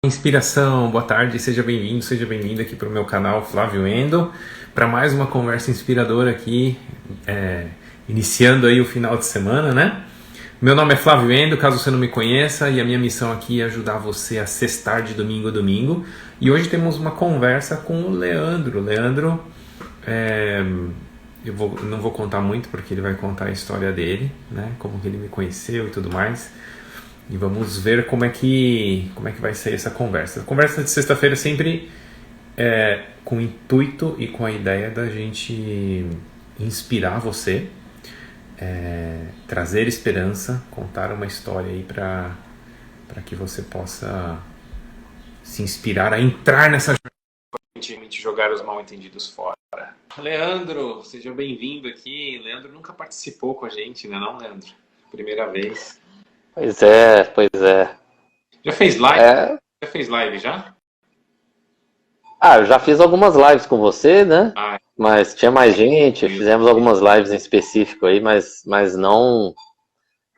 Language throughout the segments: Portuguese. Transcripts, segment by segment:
Inspiração, boa tarde, seja bem-vindo, seja bem-vinda aqui para o meu canal Flávio Endo, para mais uma conversa inspiradora aqui, iniciando aí o final de semana, né? Meu nome é Flávio Endo, caso você não me conheça, e a minha missão aqui é ajudar você a sextar de domingo a domingo. E hoje temos uma conversa com o Leandro. Não vou contar muito porque ele vai contar a história dele, né? Como que ele me conheceu e tudo mais. E vamos ver como é que vai ser essa conversa. A conversa de sexta-feira sempre é com o intuito e com a ideia da gente inspirar você, trazer esperança, contar uma história aí para que você possa se inspirar a entrar nessa jornada, jogar os mal-entendidos fora. Leandro, seja bem-vindo aqui. Leandro nunca participou com a gente, né, não, Leandro? Primeira vez. Pois é, pois é. Já fez live? É, Já fez live já? eu já fiz algumas lives com você, né? Ah, Mas tinha mais gente, no fizemos YouTube. algumas lives em específico aí, mas não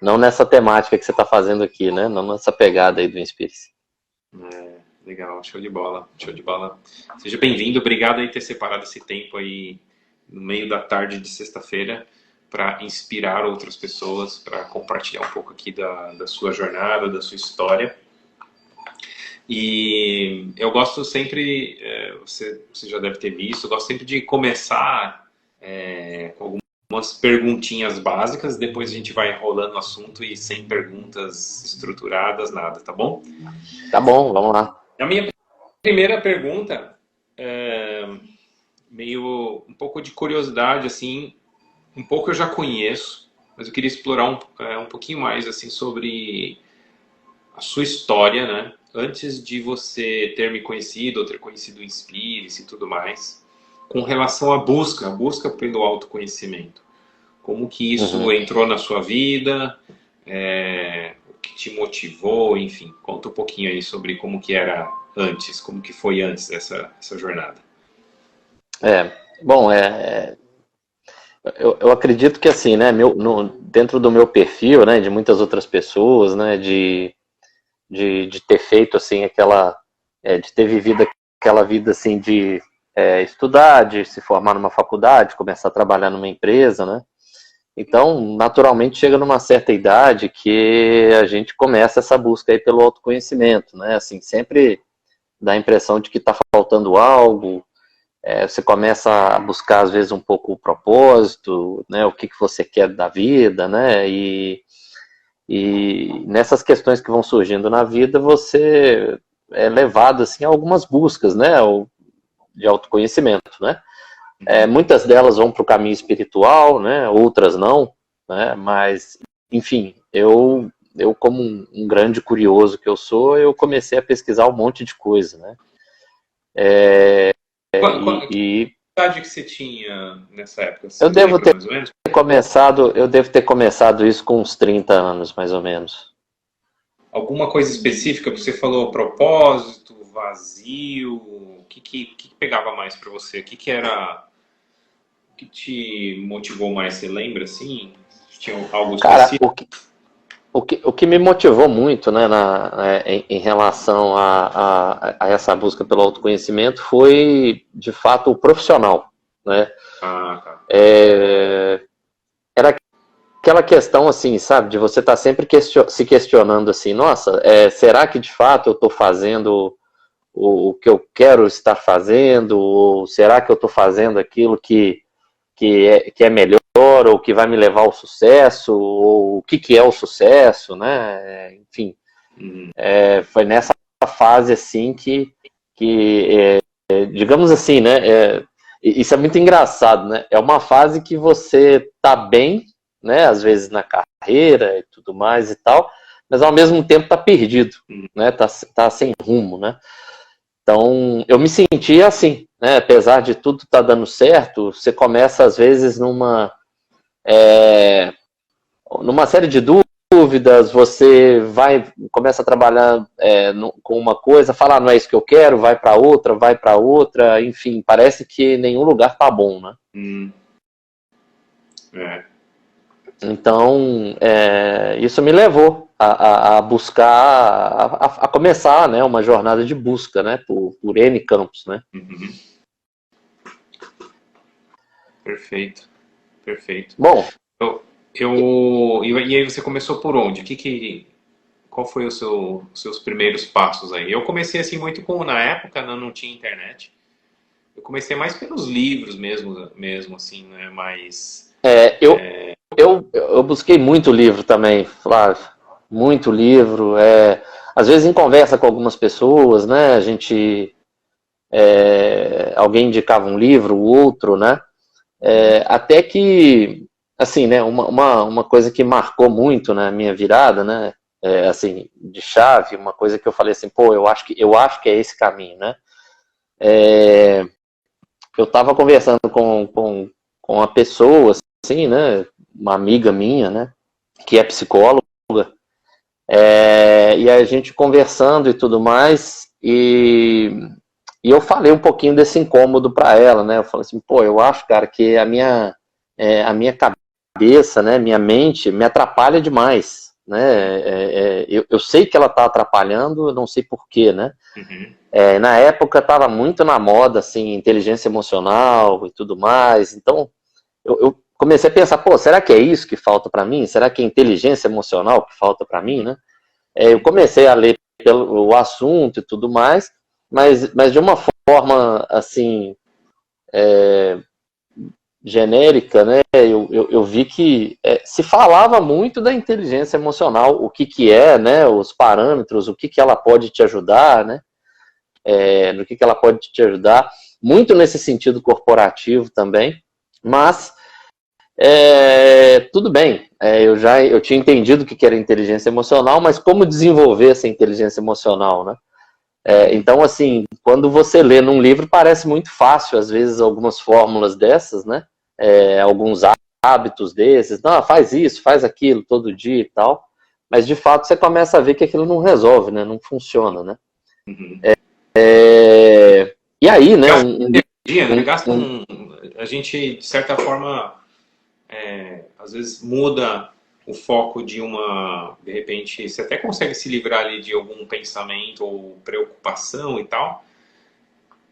nessa temática que você está fazendo aqui, né? Não nessa pegada aí do Inspire-se. Legal, show de bola, show de bola. Seja bem-vindo, obrigado aí por ter separado esse tempo aí no meio da tarde de sexta-feira para inspirar outras pessoas, para compartilhar um pouco aqui da sua jornada, da sua história. E eu gosto sempre, você já deve ter visto, eu gosto sempre de começar com algumas perguntinhas básicas, depois a gente vai rolando o assunto e sem perguntas estruturadas, nada, tá bom? Tá bom, vamos lá. A minha primeira pergunta é meio um pouco de curiosidade, assim, um pouco eu já conheço, mas eu queria explorar um pouquinho mais assim sobre a sua história, né? Antes de você ter me conhecido ou ter conhecido o Inspire-se e tudo mais, com relação à busca, a busca pelo autoconhecimento. Como que isso Uhum. entrou na sua vida, o que te motivou, enfim. Conta um pouquinho aí sobre como que era antes, como que foi antes essa jornada. É, bom, eu acredito que assim, né? Dentro do meu perfil, né? De muitas outras pessoas, né? De ter feito assim de ter vivido aquela vida assim de estudar, de se formar numa faculdade, começar a trabalhar numa empresa, né? Então, naturalmente chega numa certa idade que a gente começa essa busca aí pelo autoconhecimento, né? Assim, sempre dá a impressão de que está faltando algo. Você começa a buscar às vezes um pouco o propósito, né? O que você quer da vida, né? E nessas questões que vão surgindo na vida, você é levado assim, a algumas buscas, né, de autoconhecimento, né? Muitas delas vão para o caminho espiritual, né? Outras não, né? Mas, enfim, eu como um grande curioso que eu sou, eu comecei a pesquisar um monte de coisa, né? Que E idade que você tinha nessa época? eu Você devo lembra ter mais ou menos? começado isso com uns 30 anos, mais ou menos. Alguma coisa específica? Você falou propósito, vazio. O que pegava mais para você? O que era? O que te motivou mais? Você lembra assim? Tinha algo Cara, específico? o que me motivou muito, né, em relação a essa busca pelo autoconhecimento foi, de fato, o profissional, né? Ah, tá. Era aquela questão, assim, sabe, de você estar sempre se questionando, assim, nossa, será que de fato eu estou fazendo o que eu quero estar fazendo? Ou será que eu estou fazendo aquilo que é melhor, ou que vai me levar ao sucesso, ou o que é o sucesso, né? Enfim, Uhum. foi nessa fase assim digamos assim, né? Isso é muito engraçado, né? É uma fase que você tá bem, né? Às vezes na carreira e tudo mais e tal, mas ao mesmo tempo tá perdido, né? Tá sem rumo, né? Então, eu me sentia assim, né? Apesar de tudo estar dando certo, você começa às vezes numa série de dúvidas, você começa a trabalhar com uma coisa, fala, não é isso que eu quero, vai para outra, enfim, parece que nenhum lugar tá bom, né? Hum, é. Então, isso me levou a buscar, a começar, né, uma jornada de busca, né, por N campos, né. Uhum. Perfeito, perfeito. Bom, E aí você começou por onde? Qual foi os seus primeiros passos aí? Eu comecei assim muito na época não tinha internet. Eu comecei mais pelos livros mesmo assim, né? Mas eu busquei muito livro também, Flávio, muito livro, às vezes em conversa com algumas pessoas, né, a gente, alguém indicava um livro, o outro, né, até que, assim, né, uma coisa que marcou muito na minha virada, né, assim, de chave, uma coisa que eu falei assim, pô, eu acho que é esse caminho, né, eu estava conversando com uma pessoa, assim, né, uma amiga minha, né, que é psicóloga, e a gente conversando e tudo mais, e eu falei um pouquinho desse incômodo para ela, né? Eu falei assim, pô, eu acho, cara, que a minha cabeça, né, minha mente me atrapalha demais, né? Eu sei que ela está atrapalhando, eu não sei porquê, né? uhum. Na época estava muito na moda, assim, inteligência emocional e tudo mais, então eu comecei a pensar, pô, será que é isso que falta para mim? Será que é inteligência emocional que falta para mim, né? Eu comecei a ler o assunto e tudo mais, mas de uma forma, assim, genérica, né, eu vi que se falava muito da inteligência emocional, o que é, né, os parâmetros, o que ela pode te ajudar, né, no que ela pode te ajudar, muito nesse sentido corporativo também, mas tudo bem, eu tinha entendido o que era inteligência emocional, mas como desenvolver essa inteligência emocional, né? Então, assim, quando você lê num livro, parece muito fácil, às vezes, algumas fórmulas dessas, né? Alguns hábitos desses, não, faz isso, faz aquilo todo dia e tal, mas de fato você começa a ver que aquilo não resolve, né? Não funciona, né? Uhum. E aí, né? Gasta energia, né? A gente, de certa forma, às vezes muda o foco de repente, você até consegue se livrar ali de algum pensamento ou preocupação e tal.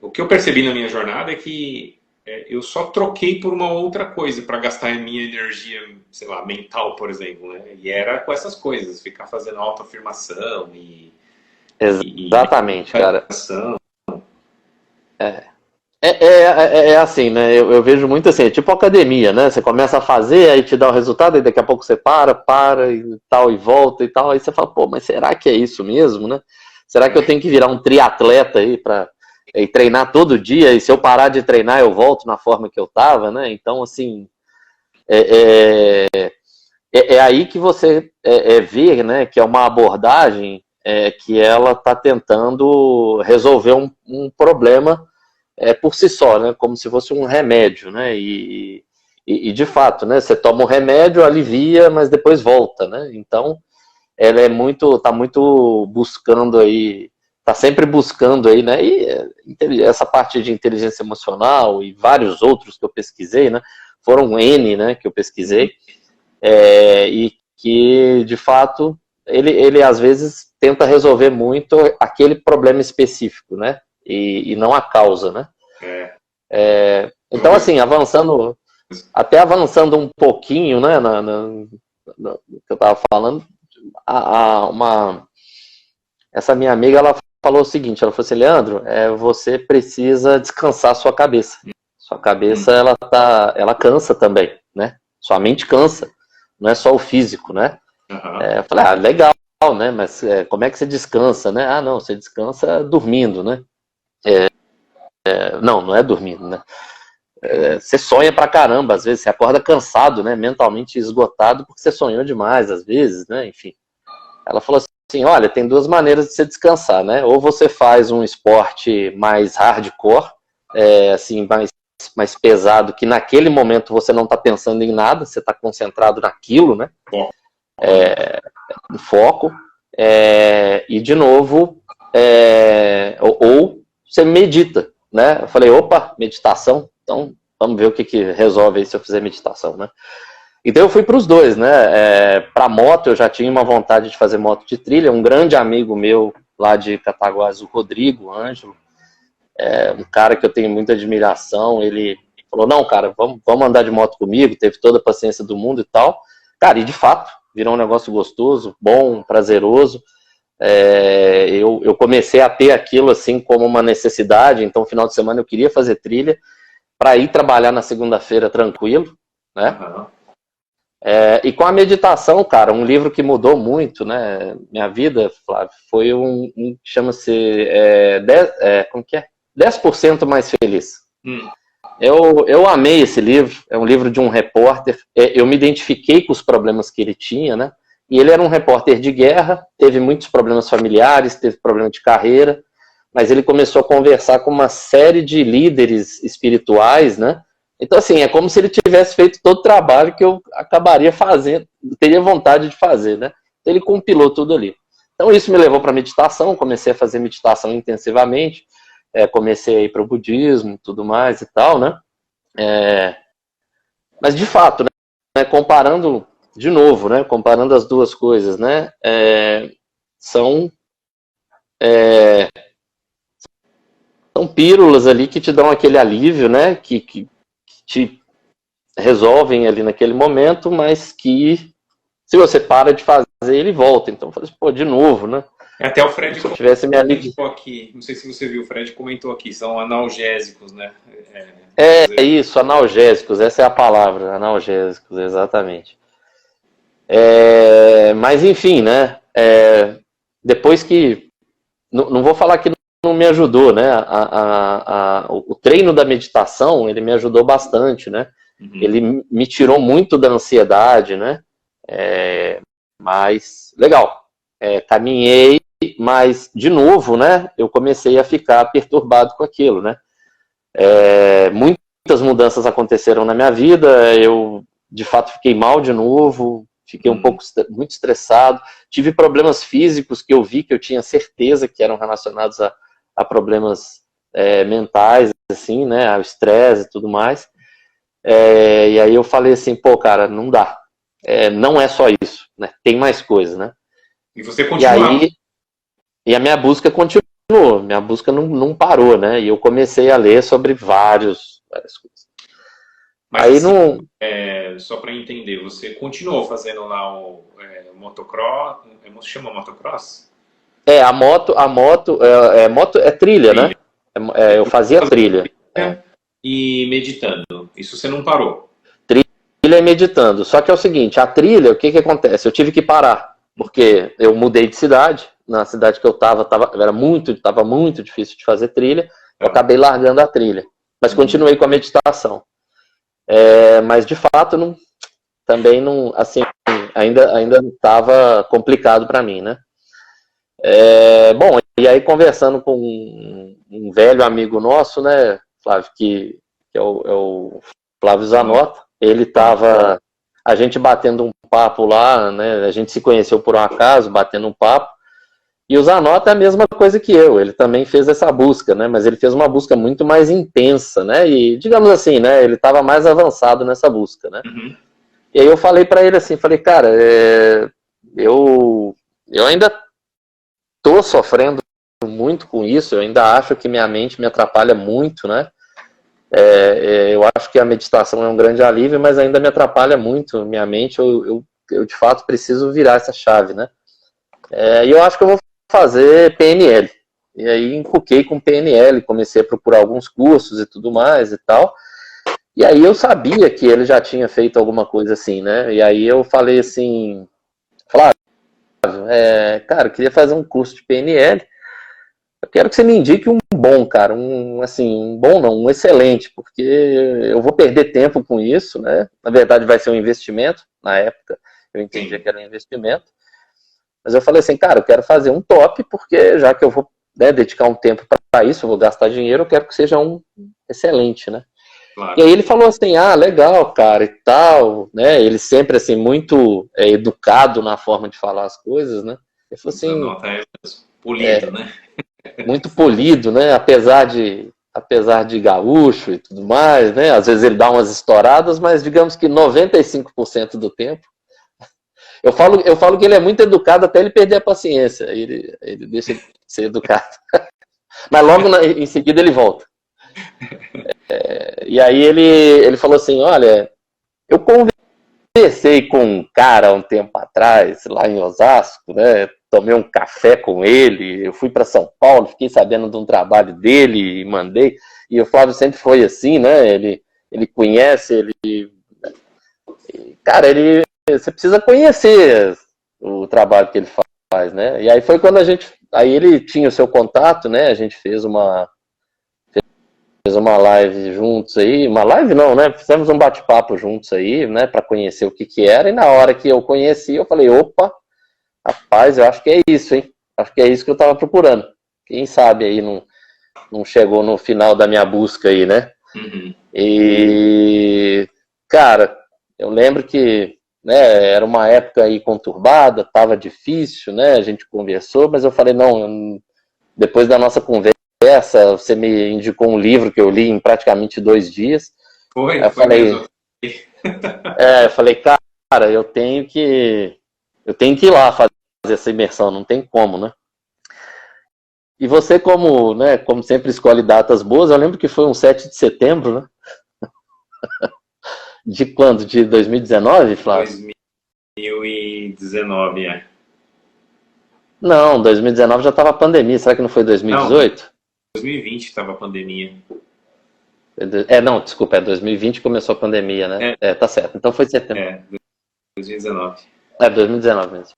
O que eu percebi na minha jornada é que eu só troquei por uma outra coisa para gastar a minha energia, sei lá, mental, por exemplo, né? E era com essas coisas, ficar fazendo autoafirmação e Exatamente, cara. meditação. É assim, né? Eu vejo muito assim, é tipo academia, né? Você começa a fazer, aí te dá o resultado, aí daqui a pouco você para e tal, e volta e tal. Aí você fala, pô, mas será que é isso mesmo, né? Será que eu tenho que virar um triatleta aí para treinar todo dia? E se eu parar de treinar, eu volto na forma que eu tava, né? Então, assim, é aí que você vê, né? Que é uma abordagem que ela está tentando resolver um problema por si só, né? Como se fosse um remédio, né? E de fato, né? Você toma um remédio, alivia, mas depois volta, né? Então, ela tá muito buscando aí, tá sempre buscando aí, né? E essa parte de inteligência emocional e vários outros que eu pesquisei, né? Foram N, né? Que eu pesquisei e que de fato ele às vezes tenta resolver muito aquele problema específico, né? E não a causa, né? Então, assim, avançando um pouquinho, né, no que eu estava falando, essa minha amiga, ela falou o seguinte, ela falou assim, Leandro, você precisa descansar a sua cabeça. Sua cabeça, ela cansa também, né? Sua mente cansa, não é só o físico, né? Uhum. Eu falei, legal, né? Mas como é que você descansa, né? Ah, não, você descansa dormindo, né? Não é dormindo, né? Você sonha pra caramba, às vezes você acorda cansado, né? Mentalmente esgotado, porque você sonhou demais, às vezes, né? Enfim. Ela falou assim, olha, tem duas maneiras de você descansar, né? Ou você faz um esporte mais hardcore, assim, mais pesado, que naquele momento você não tá pensando em nada, você tá concentrado naquilo, né? Foco. E, de novo, ou você medita, né? Eu falei, opa, meditação? Então, vamos ver o que resolve aí se eu fizer meditação, né? Então eu fui para os dois, né? Para moto eu já tinha uma vontade de fazer moto de trilha. Um grande amigo meu lá de Cataguás, o Rodrigo Ângelo, um cara que eu tenho muita admiração. Ele falou: não, cara, vamos andar de moto comigo. Teve toda a paciência do mundo e tal. Cara, e de fato virou um negócio gostoso, bom, prazeroso. Eu comecei a ter aquilo assim como uma necessidade. Então, final de semana eu queria fazer trilha para ir trabalhar na segunda-feira tranquilo, né? Uhum. E com a meditação, cara, um livro que mudou muito, né, minha vida, Flávio, foi um que chama-se 10% mais feliz. Eu amei esse livro, é um livro de um repórter, eu me identifiquei com os problemas que ele tinha, né, e ele era um repórter de guerra, teve muitos problemas familiares, teve problema de carreira, mas ele começou a conversar com uma série de líderes espirituais, né. Então, assim, é como se ele tivesse feito todo o trabalho que eu acabaria fazendo, teria vontade de fazer, né? Então, ele compilou tudo ali. Então, isso me levou para a meditação, comecei a fazer meditação intensivamente, comecei a ir para o budismo, tudo mais e tal, né? Mas, de fato, né, comparando, de novo, né, comparando as duas coisas, né, são pílulas ali que te dão aquele alívio, né, que te resolvem ali naquele momento, mas que se você para de fazer, ele volta. Então eu falei assim, pô, de novo, né? Até o Fred se eu tivesse me comentou aqui, não sei se você viu, o Fred comentou aqui, são analgésicos, né? Isso, analgésicos, essa é a palavra, analgésicos, exatamente. Mas enfim, né? Depois que, não vou falar que não me ajudou, né? O treino da meditação, ele me ajudou bastante, né? Ele me tirou muito da ansiedade, né? Mas, legal. Caminhei, mas, de novo, né? Eu comecei a ficar perturbado com aquilo, né? Muitas mudanças aconteceram na minha vida. Eu, de fato, fiquei mal de novo. Fiquei muito estressado. Tive problemas físicos que eu vi que eu tinha certeza que eram relacionados a problemas mentais, assim, né? Ao estresse e tudo mais. E aí eu falei assim, pô, cara, não dá. Não é só isso, né? Tem mais coisa, né? E você continuou. E a minha busca continuou, minha busca não parou, né? E eu comecei a ler sobre várias coisas. Mas aí assim, só para entender, você continuou fazendo lá o motocross, chama motocross? A moto é trilha, né? Eu fazia trilha. E meditando, isso você não parou? Trilha e meditando. Só que é o seguinte, a trilha, o que acontece? Eu tive que parar, porque eu mudei de cidade. Na cidade que eu estava muito difícil de fazer trilha. Eu acabei largando a trilha. Mas continuei com a meditação. Mas de fato, também não, assim, ainda estava complicado para mim, né? Bom, e aí conversando com um velho amigo nosso, né, Flávio, que é o Flávio Zanota, ele estava, a gente batendo um papo lá, né, a gente se conheceu por um acaso, batendo um papo, e o Zanota é a mesma coisa que eu, ele também fez essa busca, né, mas ele fez uma busca muito mais intensa, né, e digamos assim, né, ele estava mais avançado nessa busca, né. E aí eu falei para ele assim, falei, cara, eu ainda tô sofrendo muito com isso, eu ainda acho que minha mente me atrapalha muito, né? Eu acho que a meditação é um grande alívio, mas ainda me atrapalha muito minha mente, eu de fato preciso virar essa chave, né? E eu acho que eu vou fazer PNL. E aí encuquei com PNL, comecei a procurar alguns cursos e tudo mais e tal. E aí eu sabia que ele já tinha feito alguma coisa assim, né? E aí eu falei assim, Flávio, cara, eu queria fazer um curso de PNL. Eu quero que você me indique um bom, cara, um bom não, um excelente, porque eu vou perder tempo com isso, né? Na verdade vai ser um investimento, na época eu entendia que era um investimento. Mas eu falei assim, cara, eu quero fazer um top, porque já que eu vou, né, dedicar um tempo para isso, eu vou gastar dinheiro, eu quero que seja um excelente, né? Claro. E aí ele falou assim, legal, cara, e tal, né? Ele sempre, assim, muito educado na forma de falar as coisas, né? Ele falou assim... polido, né? Muito polido, né? Apesar de apesar de gaúcho e tudo mais, né? Às vezes ele dá umas estouradas, mas digamos que 95% do tempo. Eu falo que ele é muito educado até ele perder a paciência. Ele deixa de ser educado. Mas logo em seguida ele volta. E aí ele falou assim, olha, eu conversei com um cara um tempo atrás, lá em Osasco, né? Tomei um café com ele, eu fui para São Paulo, fiquei sabendo de um trabalho dele e mandei. E o Flávio sempre foi assim, né? Ele conhece, cara, você precisa conhecer o trabalho que ele faz, né? E aí foi quando aí ele tinha o seu contato, né? A gente fez uma live juntos aí, uma live não, né? Fizemos um bate-papo juntos aí, né? Para conhecer o que era. E na hora que eu conheci, eu falei, opa, rapaz, eu acho que é isso, hein? Acho que é isso que eu tava procurando. Quem sabe aí não chegou no final da minha busca aí, né? Uhum. E, cara, eu lembro que, né, era uma época aí conturbada, tava difícil, né? A gente conversou, mas eu falei, não, depois da nossa conversa, você me indicou um livro que eu li em praticamente 2 dias. Foi eu falei, mesmo. eu falei, cara, eu tenho que ir lá fazer essa imersão, não tem como, né? E você, como sempre escolhe datas boas, eu lembro que foi um 7 de setembro, né? De quando? De 2019, Flávio? 2019, é. Não, 2019 já estava a pandemia, será que não foi 2018? Não, 2020 estava a pandemia. Não, desculpa, 2020 começou a pandemia, né? Tá certo, então foi setembro. 2019. 2019 mesmo.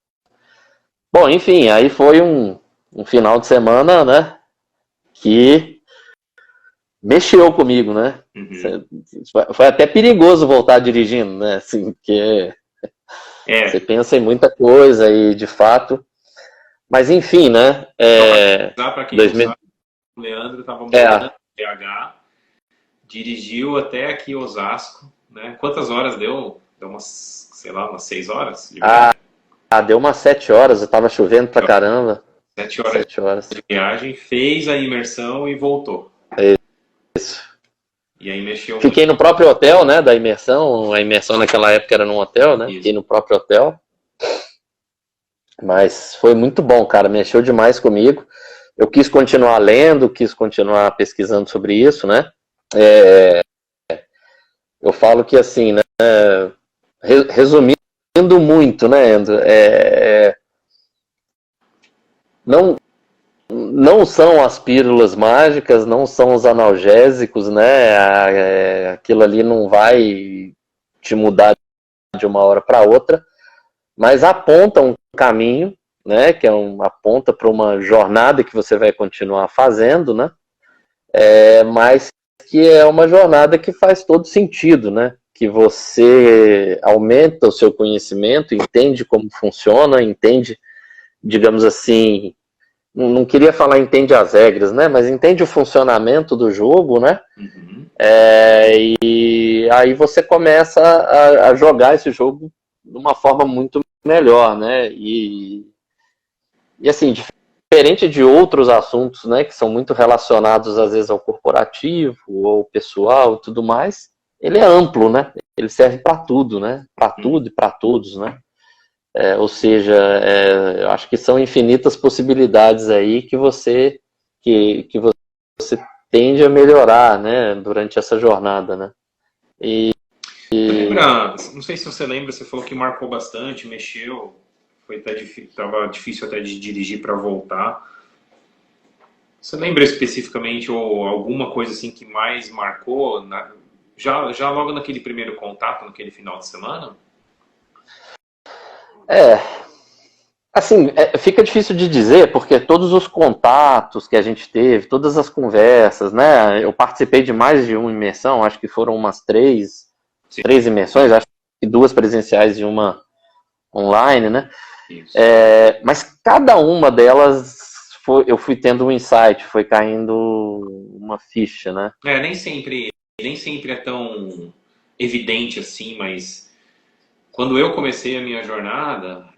Bom, enfim, aí foi um final de semana, né? Que mexeu comigo, né? Uhum. Foi até perigoso voltar dirigindo, né? Assim, porque você pensa em muita coisa e, de fato... Mas, enfim, né? Para quem não sabe, o Leandro estava morando em BH, dirigiu até aqui Osasco, né? Quantas horas deu? Deu umas, sei lá, umas 6 horas de viagem? Deu umas 7 horas, eu tava chovendo pra caramba. 7 horas de viagem, fez a imersão e voltou. Isso. E aí mexeu Fiquei no próprio hotel, né, da imersão. A imersão naquela época era num hotel, né? Isso. Fiquei no próprio hotel. Mas foi muito bom, cara. Mexeu demais comigo. Eu quis continuar lendo, quis continuar pesquisando sobre isso, né? Eu falo que, assim, né, resumindo muito, né, Andrew? Não são as pílulas mágicas, não são os analgésicos, né? Aquilo ali não vai te mudar de uma hora para outra, mas aponta um caminho, né? Que aponta para uma jornada que você vai continuar fazendo, né? Mas que é uma jornada que faz todo sentido, né? Que você aumenta o seu conhecimento, entende como funciona, entende, digamos assim, não queria falar entende as regras, né? Mas entende o funcionamento do jogo, né? Uhum. E aí você começa a jogar esse jogo de uma forma muito melhor, né? E assim, diferente de outros assuntos, né? Que são muito relacionados às vezes ao corporativo ou pessoal e tudo mais, ele é amplo, né? Ele serve para tudo, né? Para tudo e para todos, né? Ou seja, eu acho que são infinitas possibilidades aí que você tende a melhorar, né, durante essa jornada, né? Lembra, não sei se você lembra, você falou que marcou bastante, mexeu, tava difícil até de dirigir para voltar. Você lembra especificamente ou alguma coisa assim que mais marcou, já logo naquele primeiro contato, naquele final de semana? Assim, fica difícil de dizer, porque todos os contatos que a gente teve, todas as conversas, né? Eu participei de mais de uma imersão, acho que foram umas três imersões, acho que 2 presenciais e uma online, né? Mas cada uma delas eu fui tendo um insight, foi caindo uma ficha, né? Nem sempre é tão evidente assim, mas quando eu comecei a minha jornada,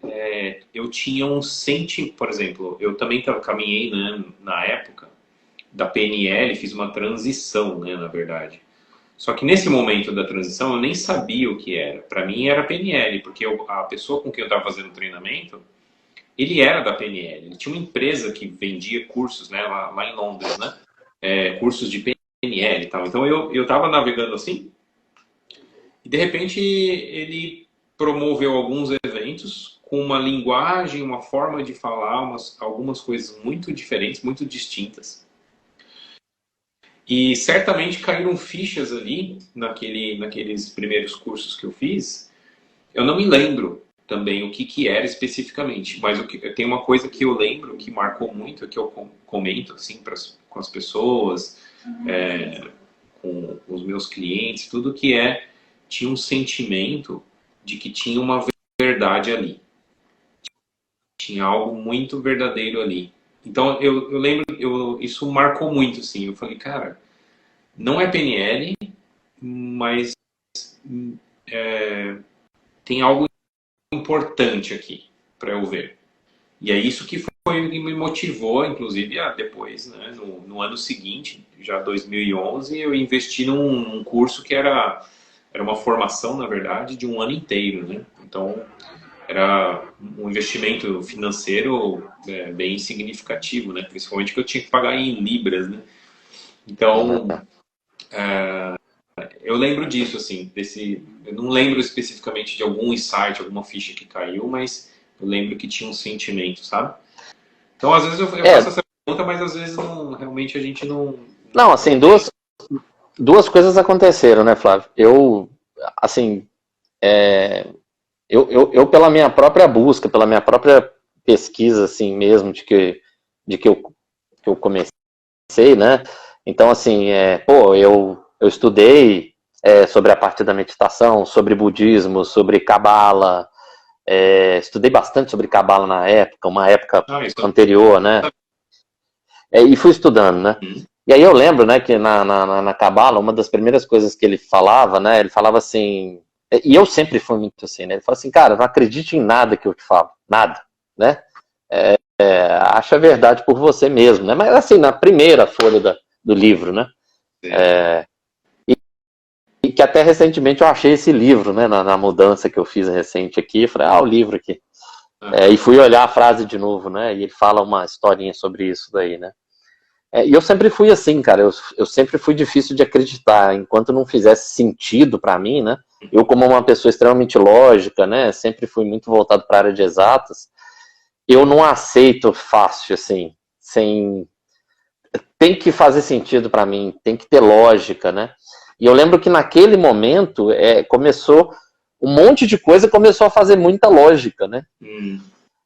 eu tinha um sentimento, por exemplo, eu também caminhei, né, na época, da PNL, fiz uma transição, né, na verdade. Só que nesse momento da transição eu nem sabia o que era. Para mim era PNL, porque a pessoa com quem eu estava fazendo o treinamento, ele era da PNL. Ele tinha uma empresa que vendia cursos, né, lá em Londres, né, cursos de PNL e tal. Então eu estava navegando assim, e de repente ele promoveu alguns eventos com uma linguagem, uma forma de falar, algumas coisas muito diferentes, muito distintas. E certamente caíram fichas ali, naqueles primeiros cursos que eu fiz. Eu não me lembro também o que era especificamente, mas tem uma coisa que eu lembro que marcou muito, que eu comento assim, com as pessoas, com os meus clientes, tudo tinha um sentimento de que tinha uma verdade ali. Tinha algo muito verdadeiro ali. Então, eu lembro, isso marcou muito, assim. Eu falei, cara, não é PNL, mas tem algo importante aqui para eu ver. E é isso que me motivou, inclusive, a depois, né, no ano seguinte, já 2011, eu investi num curso que era uma formação, na verdade, de um ano inteiro, né? Então, era um investimento financeiro bem significativo, né? Principalmente que eu tinha que pagar em libras, né? Então, eu lembro disso, assim, eu não lembro especificamente de algum insight, alguma ficha que caiu, mas eu lembro que tinha um sentimento, sabe? Então, às vezes eu faço essa pergunta, mas às vezes realmente a gente não... Não, assim, duas coisas aconteceram, né, Flávio? Eu, assim, eu pela minha própria busca, pela minha própria pesquisa, assim mesmo, de que eu comecei, né? Então, assim, eu estudei sobre a parte da meditação, sobre budismo, sobre cabala, estudei bastante sobre cabala na época, uma época anterior, né? E fui estudando, né? E aí eu lembro, né, que na cabala, uma das primeiras coisas que ele falava, né? Ele falava assim, e eu sempre fui muito assim, né? Ele falou assim, cara, não acredite em nada que eu te falo, nada, né? Acha a verdade por você mesmo, né? Mas assim, na primeira folha do livro, né? E que até recentemente eu achei esse livro, né? Na mudança que eu fiz recente aqui, eu falei, o livro aqui. E fui olhar a frase de novo, né? E ele fala uma historinha sobre isso daí, né? E eu sempre fui assim, cara, eu sempre fui difícil de acreditar, enquanto não fizesse sentido pra mim, né? Eu, como uma pessoa extremamente lógica, né? Sempre fui muito voltado para a área de exatas, eu não aceito fácil, assim, tem que fazer sentido pra mim, tem que ter lógica, né? E eu lembro que naquele momento começou, um monte de coisa começou a fazer muita lógica, né?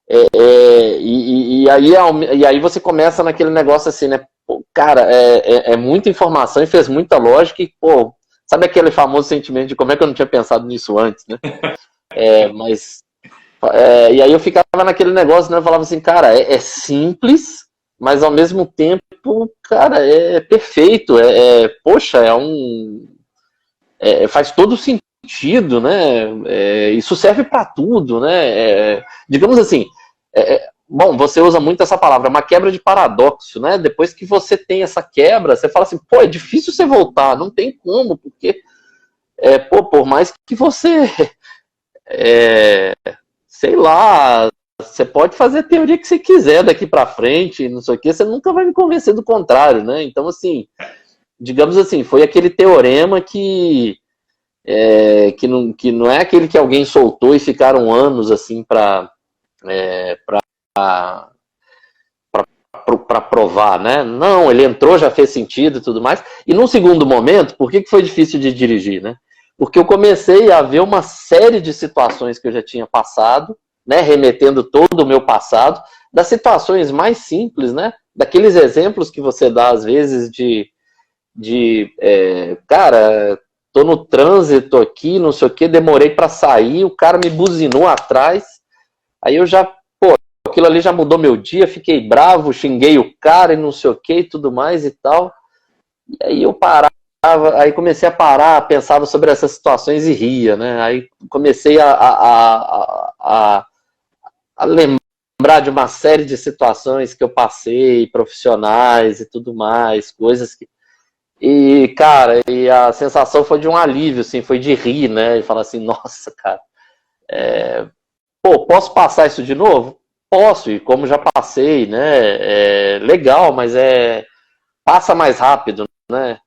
E aí você começa naquele negócio assim, né? Pô, cara, muita informação e fez muita lógica e, pô, sabe aquele famoso sentimento de como é que eu não tinha pensado nisso antes, né? E aí eu ficava naquele negócio, né? Eu falava assim, cara, é simples, mas ao mesmo tempo, cara, é perfeito. Poxa, faz todo sentido, né? Isso serve para tudo, né? Digamos assim, bom, você usa muito essa palavra, uma quebra de paradoxo, né? Depois que você tem essa quebra, você fala assim, pô, é difícil você voltar, não tem como, porque, por mais que você, sei lá, você pode fazer a teoria que você quiser daqui para frente, não sei o que, você nunca vai me convencer do contrário, né? Então, assim, digamos assim, foi aquele teorema que não é aquele que alguém soltou e ficaram anos assim para provar, né? Não, ele entrou, já fez sentido e tudo mais. E num segundo momento, por que foi difícil de dirigir, né? Porque eu comecei a ver uma série de situações que eu já tinha passado, né? Remetendo todo o meu passado, das situações mais simples, né? Daqueles exemplos que você dá às vezes cara, tô no trânsito aqui, não sei o que, demorei para sair, o cara me buzinou atrás, aí eu já, aquilo ali já mudou meu dia, fiquei bravo, xinguei o cara e não sei o que e tudo mais e tal. E aí eu parava, aí comecei a parar, pensava sobre essas situações e ria, né? Aí comecei a lembrar lembrar de uma série de situações que eu passei, profissionais e tudo mais, coisas que... E, cara, e a sensação foi de um alívio, assim, foi de rir, né? E falar assim, nossa, cara, pô, posso passar isso de novo? Posso, e como já passei, né? Legal, mas passa mais rápido, né?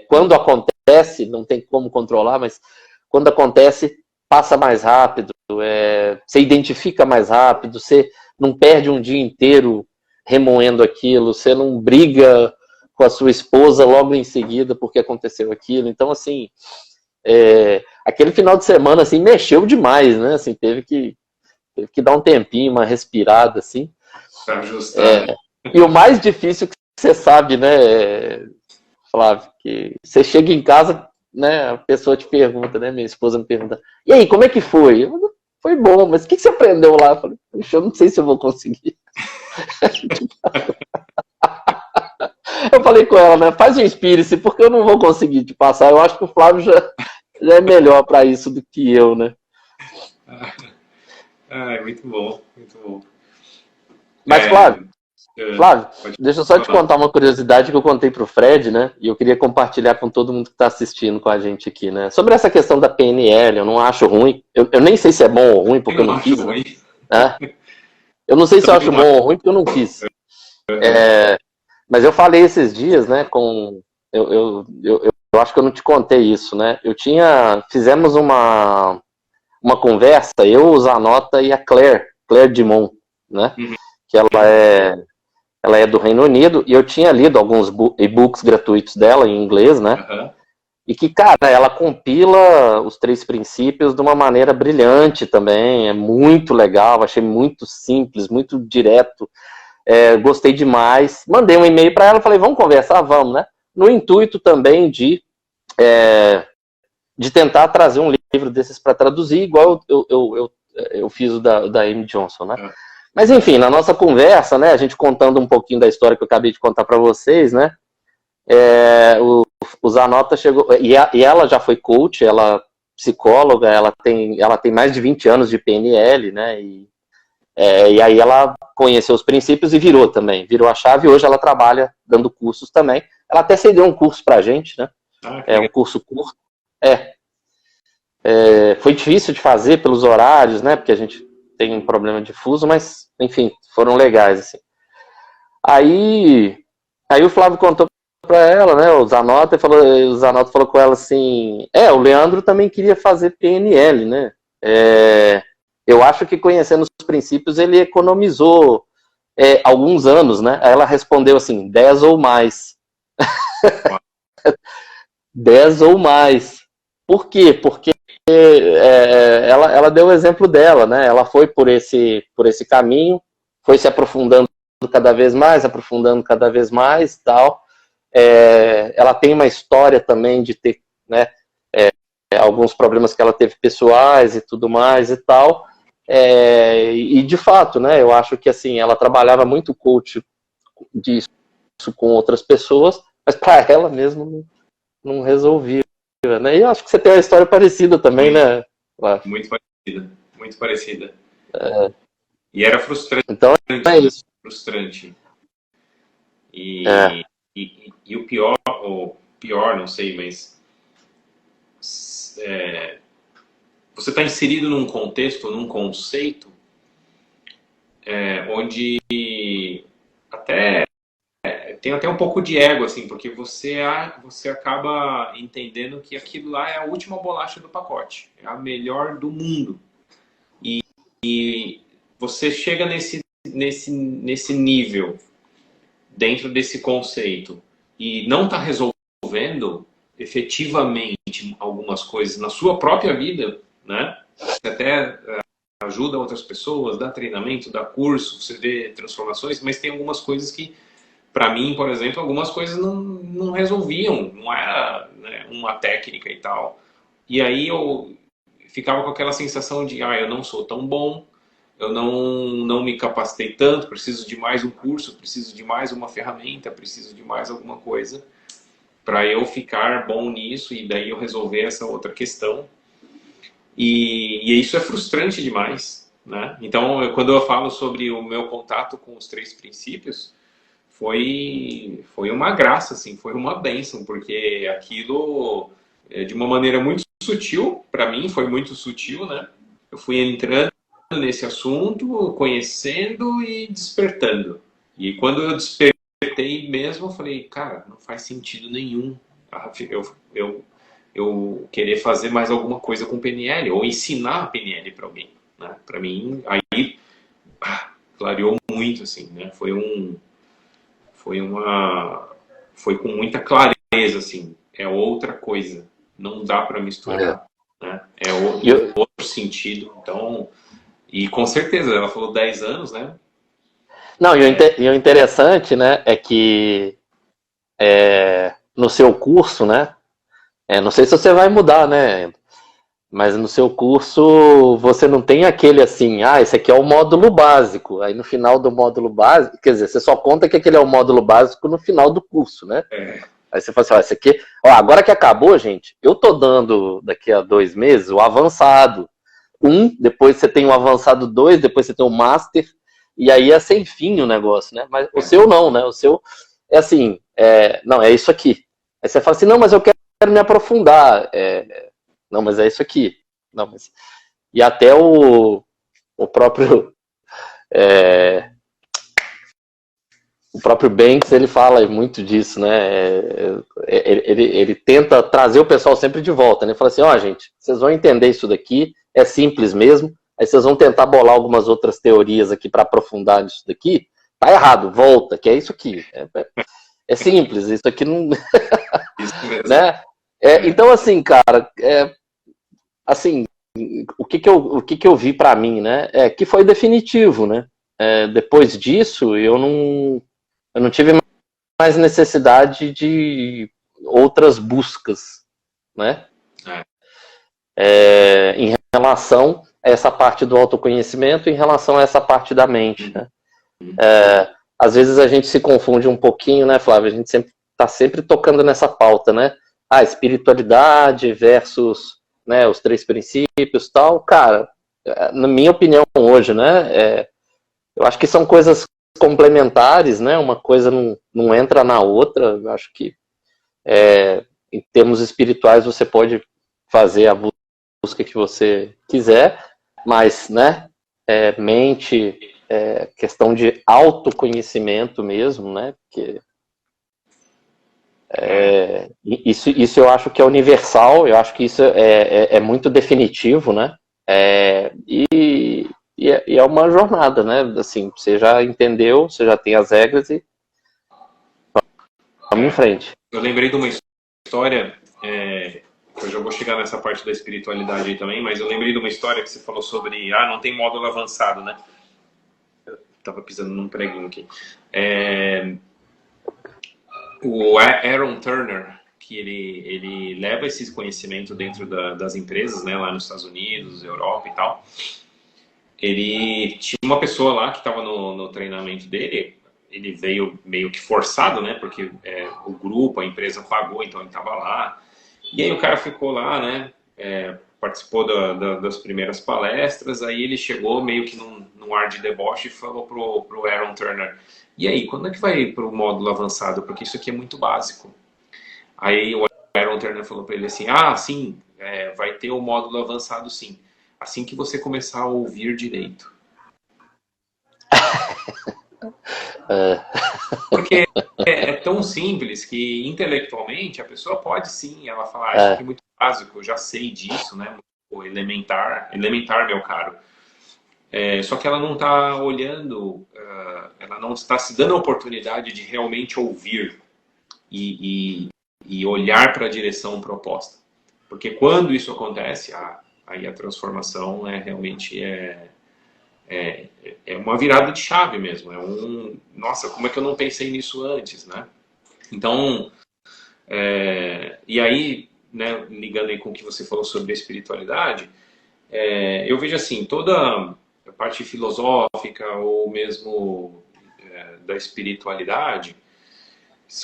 Quando acontece, não tem como controlar, mas quando acontece, passa mais rápido, você identifica mais rápido, você não perde um dia inteiro remoendo aquilo, você não briga com a sua esposa logo em seguida porque aconteceu aquilo. Então, assim, aquele final de semana, assim, mexeu demais, né? Assim, teve que dar um tempinho, uma respirada, assim. Para ajustar, né? E o mais difícil que você sabe, né, Flávio, que você chega em casa, né, a pessoa te pergunta, né, minha esposa me pergunta, e aí, como é que foi? Foi bom, mas o que você aprendeu lá? Eu falei, eu não sei se eu vou conseguir. Eu falei com ela, né, faz um espírito, porque eu não vou conseguir te passar. Eu acho que o Flávio já é melhor para isso do que eu, né? Muito bom, muito bom. Mas, Flávio, Pode deixa eu só te falar. contar uma curiosidade que eu contei pro Fred, né? E eu queria compartilhar com todo mundo que está assistindo com a gente aqui, né? Sobre essa questão da PNL, eu não acho ruim. Eu nem sei se é bom ou ruim, porque Eu eu não não acho fiz, ruim. né? Eu não sei se eu Também acho não bom acho. ou ruim, porque eu não fiz. Mas eu falei esses dias, né, com... Eu acho que eu não te contei isso, né? Fizemos uma conversa, eu, o Zanota e a Claire Dimon, né? Uhum. Que ela é do Reino Unido, e eu tinha lido alguns e-books gratuitos dela em inglês, né? Uhum. E que, cara, ela compila os 3 princípios de uma maneira brilhante também, é muito legal, achei muito simples, muito direto, gostei demais. Mandei um e-mail para ela, falei, vamos conversar? Vamos, né? No intuito também de tentar trazer um livro desses para traduzir, igual eu fiz o da Amy Johnson, né? Mas enfim, na nossa conversa, né, a gente contando um pouquinho da história que eu acabei de contar para vocês, né, o Zanota chegou, e ela já foi coach, ela é psicóloga, ela tem mais de 20 anos de PNL, né, e aí ela conheceu os princípios e virou a chave, e hoje ela trabalha dando cursos também. Ela até cedeu um curso pra gente, né, Que um legal. curso curto. Foi difícil de fazer pelos horários, né, porque a gente tem um problema de fuso, mas, enfim, foram legais, assim. Aí o Flávio contou pra ela, né, o Zanota falou com ela assim, o Leandro também queria fazer PNL, né, eu acho que conhecendo os princípios ele economizou alguns anos, né, aí ela respondeu assim, 10 ou mais. 10 ou mais. Por quê? Porque ela deu o exemplo dela, né? Ela foi por esse caminho, foi se aprofundando cada vez mais, tal. Ela tem uma história também de ter, né, alguns problemas que ela teve pessoais e tudo mais e tal. E de fato, né? Eu acho que assim ela trabalhava muito coach disso com outras pessoas, mas para ela mesmo não resolvia, né? E eu acho que você tem uma história parecida também, Muito, né? muito parecida. Muito parecida. E era frustrante, Então é né? isso. Frustrante. É, E o pior, ou pior, não sei, mas você está inserido num contexto, num conceito, onde até tem até um pouco de ego, assim, porque você acaba entendendo que aquilo lá é a última bolacha do pacote, é a melhor do mundo. E você chega nesse nível, dentro desse conceito, e não está resolvendo efetivamente algumas coisas na sua própria vida, né? Você até ajuda outras pessoas, dá treinamento, dá curso, você vê transformações, mas tem algumas coisas que, para mim, por exemplo, algumas coisas não resolviam, não era, né, uma técnica e tal. E aí eu ficava com aquela sensação de, eu não sou tão bom, eu não me capacitei tanto, preciso de mais um curso, preciso de mais uma ferramenta, preciso de mais alguma coisa para eu ficar bom nisso e daí eu resolver essa outra questão. E isso é frustrante demais, né? Então, quando eu falo sobre o meu contato com os três princípios, foi uma graça, assim, foi uma bênção, porque aquilo, de uma maneira muito sutil, para mim foi muito sutil, né? Eu fui entrando nesse assunto, conhecendo e despertando. E quando eu despertei mesmo, eu falei, cara, não faz sentido nenhum eu querer fazer mais alguma coisa com PNL, ou ensinar a PNL para alguém, né? Para mim, aí clareou muito, assim, né? Foi uma, foi com muita clareza, assim, é outra coisa, não dá para É. misturar, né? É E eu, outro sentido, então, e com certeza, ela falou 10 anos, né? não, e o interessante, né, é que no seu curso, né, não sei se você vai mudar, né, mas no seu curso você não tem aquele assim, esse aqui é o módulo básico. Aí no final do módulo básico, quer dizer, você só conta que aquele é o módulo básico no final do curso, né? É, Aí você fala assim, esse aqui, agora que acabou, gente, eu tô dando daqui a 2 meses o avançado 1, depois você tem o avançado 2, depois você tem o master, e aí é sem fim o negócio, né? Mas o seu não, né? O seu é assim, não, é isso aqui. Aí você fala assim, não, mas eu quero me aprofundar. Não, mas é isso aqui. Não, mas... E até o próprio o próprio Banks, ele fala muito disso, né? Ele tenta trazer o pessoal sempre de volta, né? Ele fala assim, gente, vocês vão entender isso daqui, é simples mesmo, aí vocês vão tentar bolar algumas outras teorias aqui para aprofundar nisso daqui, tá errado, volta, que é isso aqui. É simples, isso aqui não... isso mesmo. né? Então, assim, cara, assim, o que eu vi para mim, né? Que foi definitivo, né? Depois disso, eu não tive mais necessidade de outras buscas, né? Em relação a essa parte do autoconhecimento, em relação a essa parte da mente, né? Às vezes a gente se confunde um pouquinho, né, Flávio? A gente está sempre tocando nessa pauta, né? Espiritualidade versus, né, os três princípios, tal. Cara, na minha opinião hoje, né? Eu acho que são coisas complementares, né? Uma coisa não entra na outra. Eu acho que em termos espirituais você pode fazer a busca que você quiser, mas, né? Mente, questão de autoconhecimento mesmo, né? Porque isso eu acho que é universal. Eu acho que isso é muito definitivo, né? E é uma jornada, né? Assim, você já entendeu, você já tem as regras e vamos em frente. Eu lembrei de uma história, eu já vou chegar nessa parte da espiritualidade aí também, mas eu lembrei de uma história que você falou sobre, não tem módulo avançado, né? Eu tava pisando num preguinho aqui. O Aaron Turner, que ele leva esse conhecimento dentro das empresas, né, lá nos Estados Unidos, Europa e tal. Ele tinha uma pessoa lá que estava no treinamento dele, ele veio meio que forçado, né, porque o grupo, a empresa pagou, então ele estava lá. E aí o cara ficou lá, né, participou das primeiras palestras, aí ele chegou meio que num ar de deboche e falou pro Aaron Turner, e aí, quando é que vai pro módulo avançado? Porque isso aqui é muito básico. Aí o Aaron Turner falou para ele assim, sim, vai ter o módulo avançado sim, assim que você começar a ouvir direito. Porque é tão simples que intelectualmente a pessoa pode sim, ela falar, isso aqui é muito básico, eu já sei disso, né? O elementar, meu caro. Só que ela não está olhando, ela não está se dando a oportunidade de realmente ouvir e olhar para a direção proposta. Porque quando isso acontece, aí a transformação realmente é uma virada de chave mesmo. Nossa, como é que eu não pensei nisso antes, né? Então, e aí, né, ligando aí com o que você falou sobre a espiritualidade, eu vejo assim, toda a parte filosófica ou mesmo da espiritualidade,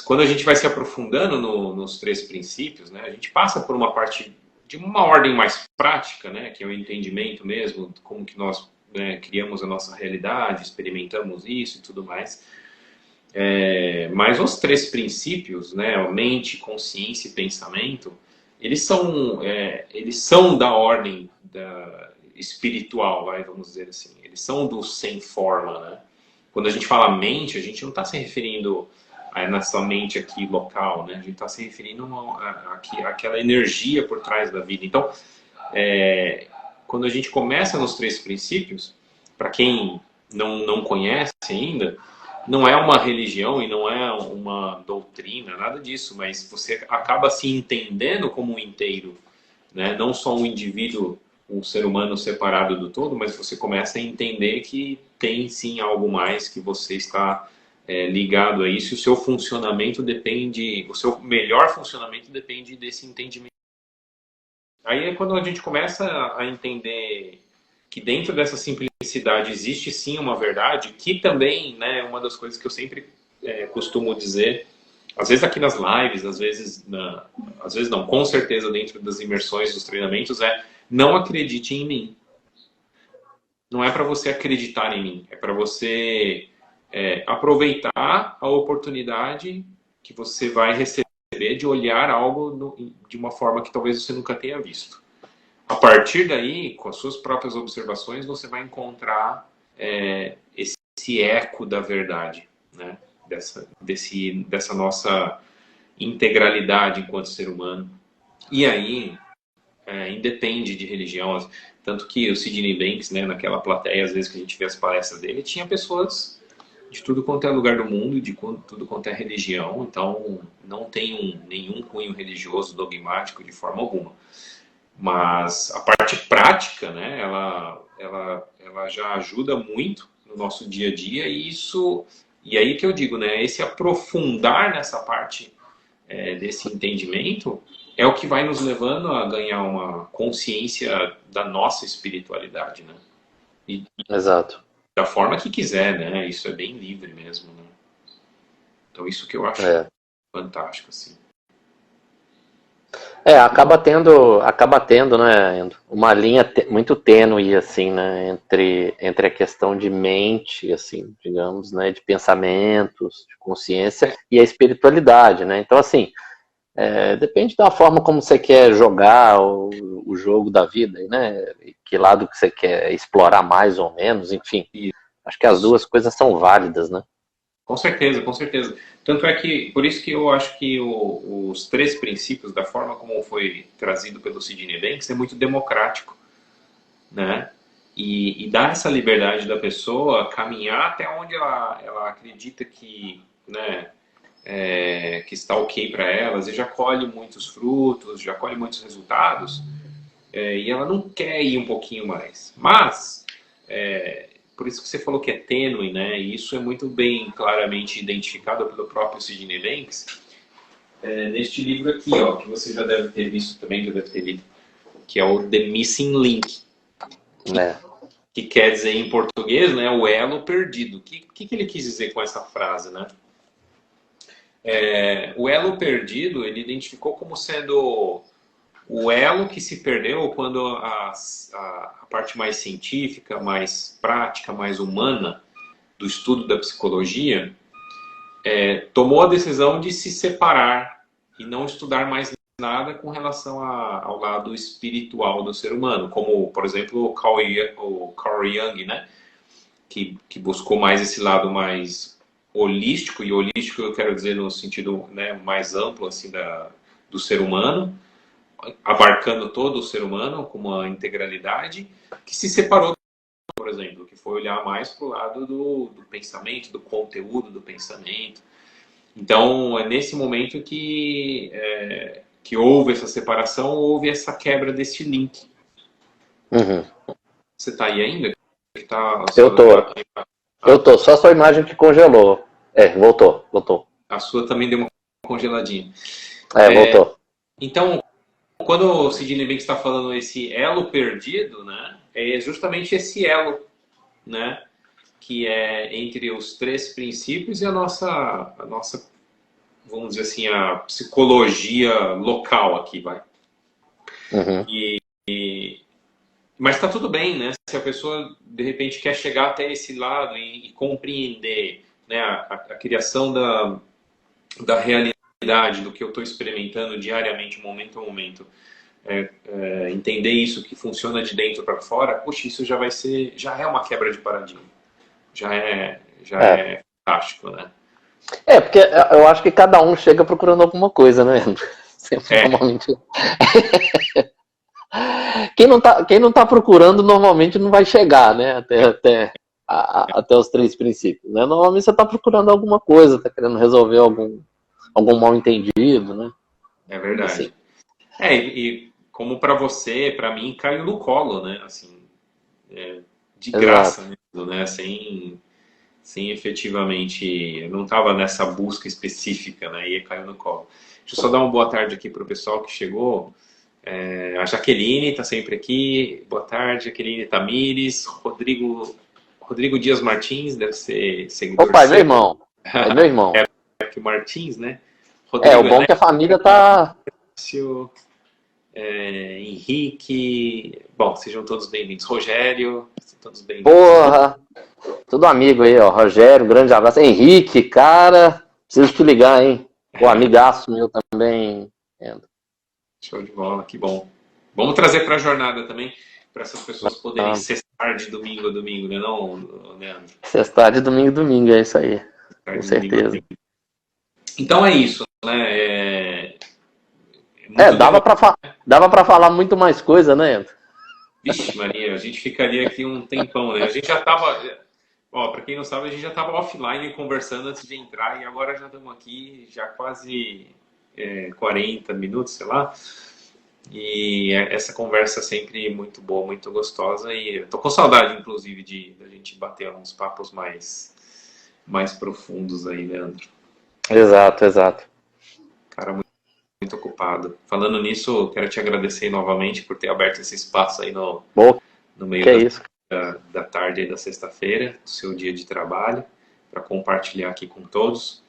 quando a gente vai se aprofundando nos três princípios, né, a gente passa por uma parte de uma ordem mais prática, né, que é o entendimento mesmo, como que nós né, criamos a nossa realidade, experimentamos isso e tudo mais. Mas os três princípios, né, a mente, consciência e pensamento, eles são da ordem espiritual, vamos dizer assim. Eles são do sem forma, né? Quando a gente fala mente, a gente não está se referindo a nossa mente aqui local, né? A gente está se referindo àquela energia por trás da vida. Então, quando a gente começa nos três princípios, para quem não conhece ainda, não é uma religião e não é uma doutrina, nada disso, mas você acaba se entendendo como um inteiro, né? Não só um indivíduo, um ser humano separado do todo, mas você começa a entender que tem sim algo mais, que você está ligado a isso, e o seu funcionamento depende, o seu melhor funcionamento depende desse entendimento. Aí é quando a gente começa a entender que dentro dessa simplicidade existe sim uma verdade, que também, né, uma das coisas que eu sempre costumo dizer, às vezes aqui nas lives, às vezes não, com certeza dentro das imersões, dos treinamentos, não acredite em mim. Não é para você acreditar em mim, é para você aproveitar a oportunidade que você vai receber de olhar algo de uma forma que talvez você nunca tenha visto. A partir daí, com as suas próprias observações, você vai encontrar esse eco da verdade, né? Dessa nossa integralidade enquanto ser humano. E aí, independe de religião, tanto que o Sydney Banks, né, naquela plateia, às vezes que a gente vê as palestras dele, tinha pessoas de tudo quanto é lugar do mundo, de tudo quanto é religião, então não tem nenhum cunho religioso dogmático de forma alguma. Mas a parte prática, né, ela já ajuda muito no nosso dia a dia, e aí que eu digo, né, esse aprofundar nessa parte desse entendimento é o que vai nos levando a ganhar uma consciência da nossa espiritualidade, né? Exato. Da forma que quiser, né? Isso é bem livre mesmo, né? Então isso que eu acho fantástico, assim. Acaba tendo, né, Endo, uma linha muito tênue, assim, né, entre a questão de mente, assim, digamos, né, de pensamentos, de consciência e a espiritualidade, né. Então, assim, depende da forma como você quer jogar o jogo da vida, né, que lado que você quer explorar mais ou menos, enfim. Acho que as duas coisas são válidas, né. Com certeza, com certeza. Tanto é que, por isso que eu acho que os três princípios, da forma como foi trazido pelo Sydney Banks, é muito democrático, né? E dá essa liberdade da pessoa caminhar até onde ela acredita que, né, que está ok para elas, e já colhe muitos frutos, já colhe muitos resultados, e ela não quer ir um pouquinho mais. Mas, por isso que você falou que é tênue, né? E isso é muito bem claramente identificado pelo próprio Sydney Banks, neste livro aqui, ó, que você já deve ter visto também, já deve ter lido, que é o The Missing Link, que quer dizer em português, né, o elo perdido. O que ele quis dizer com essa frase, né? O elo perdido ele identificou como sendo o elo que se perdeu quando a parte mais científica, mais prática, mais humana do estudo da psicologia tomou a decisão de se separar e não estudar mais nada com relação ao lado espiritual do ser humano, como, por exemplo, o Carl Jung, né? Que buscou mais esse lado mais holístico, e holístico eu quero dizer no sentido, né, mais amplo assim, do ser humano, abarcando todo o ser humano como uma integralidade, que se separou, por exemplo, que foi olhar mais para o lado do pensamento, do conteúdo do pensamento. Então, é nesse momento que houve essa separação, houve essa quebra desse link. Uhum. Você está aí ainda? Eu tô, só a sua imagem que congelou. Voltou. A sua também deu uma congeladinha. Voltou. Então, quando o Sydney Banks está falando esse elo perdido, né, é justamente esse elo, né, que é entre os três princípios e a nossa, vamos dizer assim, a psicologia local aqui, vai. Uhum. Mas está tudo bem, né? Se a pessoa de repente quer chegar até esse lado e compreender, né, a criação da realidade, do que eu estou experimentando diariamente, momento a momento, entender isso que funciona de dentro para fora, poxa, isso já é uma quebra de paradigma, já É. é fantástico, né? Porque eu acho que cada um chega procurando alguma coisa, né? Sempre, É, normalmente. Quem não tá procurando, normalmente não vai chegar, né? Até os três princípios, né? Normalmente você tá procurando alguma coisa, tá querendo resolver algum mal entendido, né? é Assim. verdade. E como para você, para mim, caiu no colo, né? Assim, de graça Exato. mesmo, né? Sem efetivamente, eu não estava nessa busca específica, né? E caiu no colo. Deixa eu só dar uma boa tarde aqui para o pessoal que chegou. A Jaqueline está sempre aqui. Boa tarde, Jaqueline Tamires. Rodrigo Dias Martins, deve ser seguidor Opa, é meu seu. irmão. É meu irmão. F. Martins, né? O Rodrigo bom é que a família tá. Enécio, Henrique. Bom, sejam todos bem-vindos. Rogério, sejam todos bem-vindos aí. Porra! Tudo amigo aí, ó. Rogério, grande abraço. Henrique, cara, preciso te ligar, hein? Pô, amigaço meu também. Show de bola, que bom. Vamos trazer para a jornada também, para essas pessoas poderem cessar de domingo a domingo, né, não, Leandro? Sexta de domingo, domingo, é isso aí. Cessar Com de domingo a certeza. domingo. Então é isso, né? É muito demorado. Dava pra falar muito mais coisa, né? Vixe, Maria, a gente ficaria aqui um tempão, né? A gente já estava, ó, para quem não sabe, a gente já estava offline conversando antes de entrar e agora já estamos aqui já quase 40 minutos, sei lá. E essa conversa é sempre muito boa, muito gostosa. E eu tô com saudade, inclusive, da gente bater uns papos mais profundos aí, Leandro. Exato, exato. Cara, muito ocupado. Falando nisso, quero te agradecer novamente por ter aberto esse espaço aí Bom, no meio que é isso. da tarde e da sexta-feira, do seu dia de trabalho, para compartilhar aqui com todos.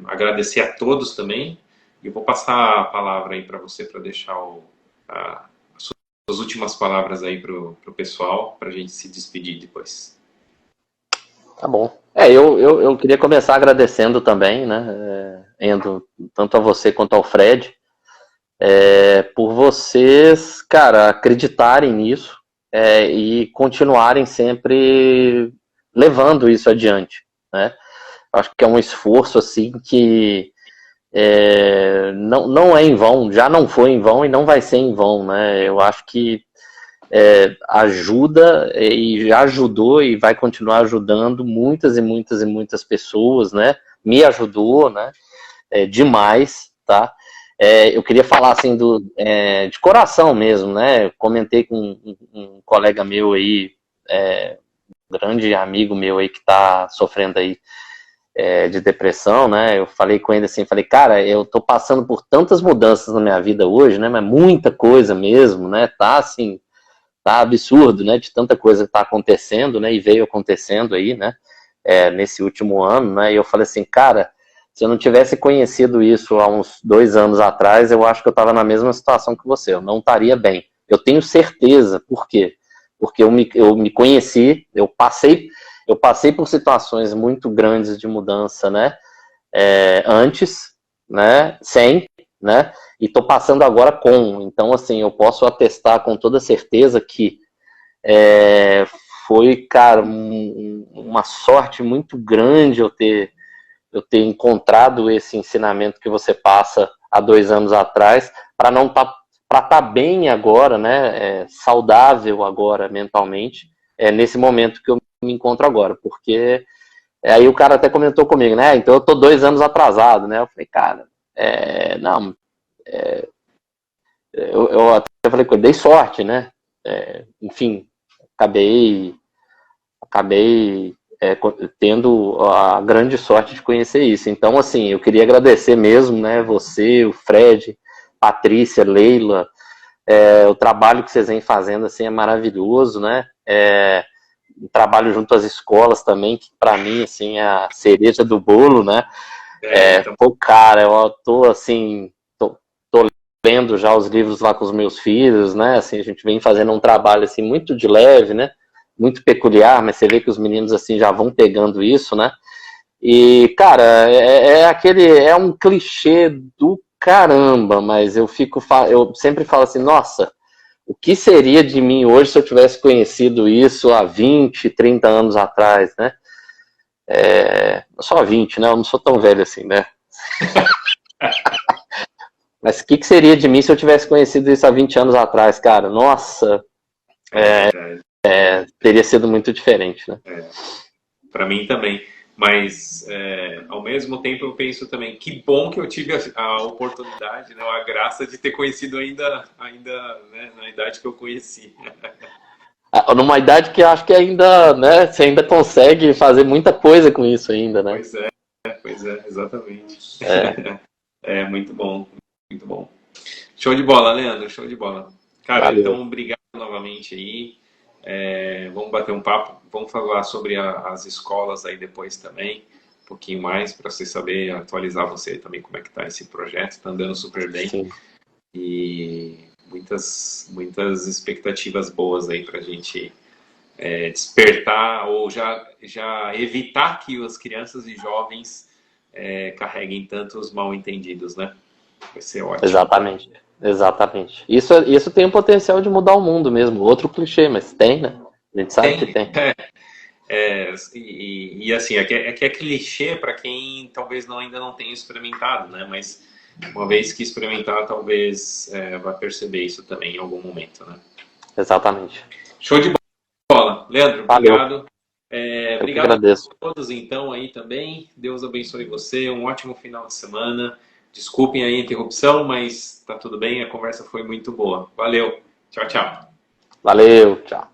Agradecer a todos também. E eu vou passar a palavra aí para você, para deixar as suas últimas palavras aí para o pessoal, para a gente se despedir depois. Tá bom. Eu queria começar agradecendo também, né? Endo, tanto a você quanto ao Fred, por vocês, cara, acreditarem nisso e continuarem sempre levando isso adiante, né? Acho que é um esforço assim que não é em vão, já não foi em vão e não vai ser em vão, né? Eu acho que ajuda e já ajudou e vai continuar ajudando muitas e muitas e muitas pessoas, né? Me ajudou, né? Demais, tá? Eu queria falar assim de coração mesmo, né? Comentei com um colega meu aí, grande amigo meu aí que tá sofrendo aí de depressão, né? Eu falei com ele assim, falei, cara, eu tô passando por tantas mudanças na minha vida hoje, né? Mas muita coisa mesmo, né? Tá assim, tá absurdo, né? De tanta coisa que tá acontecendo, né? E veio acontecendo aí, né? Nesse último ano, né? E eu falei assim, cara, se eu não tivesse conhecido isso há uns 2 anos atrás, eu acho que eu tava na mesma situação que você, eu não estaria bem. Eu tenho certeza, por quê? Porque eu me conheci, eu passei por situações muito grandes de mudança, né? Antes, né? Sem, né? E tô passando agora com. Então, assim, eu posso atestar com toda certeza que foi, cara, uma sorte muito grande eu ter encontrado esse ensinamento que você passa há 2 anos atrás, para não para estar bem agora, né? Saudável agora mentalmente, nesse momento que eu me encontro agora, porque aí o cara até comentou comigo, né? Então eu tô 2 anos atrasado, né? Eu falei, cara, não, eu até falei que eu dei sorte, né? Enfim, acabei tendo a grande sorte de conhecer isso. Então, assim, eu queria agradecer mesmo, né? Você, o Fred, Patrícia, Leila, o trabalho que vocês vêm fazendo assim é maravilhoso, né? Um trabalho junto às escolas também, que para mim assim é a cereja do bolo, né? Então, Pô, cara, eu tô assim, tô lendo já os livros lá com os meus filhos, né? Assim, a gente vem fazendo um trabalho assim muito de leve, né? Muito peculiar, mas você vê que os meninos assim já vão pegando isso, né? E, cara, é um clichê do caramba, mas eu sempre falo assim, nossa, o que seria de mim hoje se eu tivesse conhecido isso há 20, 30 anos atrás, né? Só 20, né? Eu não sou tão velho assim, né? Mas o que seria de mim se eu tivesse conhecido isso há 20 anos atrás, cara? Nossa, teria sido muito diferente, né? Para mim também. Mas, ao mesmo tempo, eu penso também, que bom que eu tive a oportunidade, né, a graça de ter conhecido ainda né, na idade que eu conheci. Numa idade que eu acho que ainda, né, você ainda consegue fazer muita coisa com isso ainda, né? Pois é, exatamente. Muito bom, muito bom. Show de bola, Leandro, show de bola. Cara, Valeu. então, obrigado novamente aí. Vamos bater um papo, vamos falar sobre as escolas aí depois também, um pouquinho mais, para você saber, atualizar você também como é que tá esse projeto, está andando super bem. Sim. E muitas expectativas boas aí para a gente despertar ou já evitar que as crianças e jovens carreguem tantos mal entendidos, né? Vai ser ótimo. Exatamente. Isso tem o potencial de mudar o mundo mesmo. Outro clichê, mas tem, né? A gente sabe que tem. E assim, é que é clichê para quem talvez ainda não tenha experimentado, né? Mas uma vez que experimentar, talvez vai perceber isso também em algum momento, né? Exatamente. Show de bola. Leandro, Valeu. obrigado. Eu Obrigado agradeço. a todos, então, aí também. Deus abençoe você. Um ótimo final de semana. Desculpem a interrupção, mas tá tudo bem. A conversa foi muito boa. Valeu. Tchau, tchau. Valeu, tchau.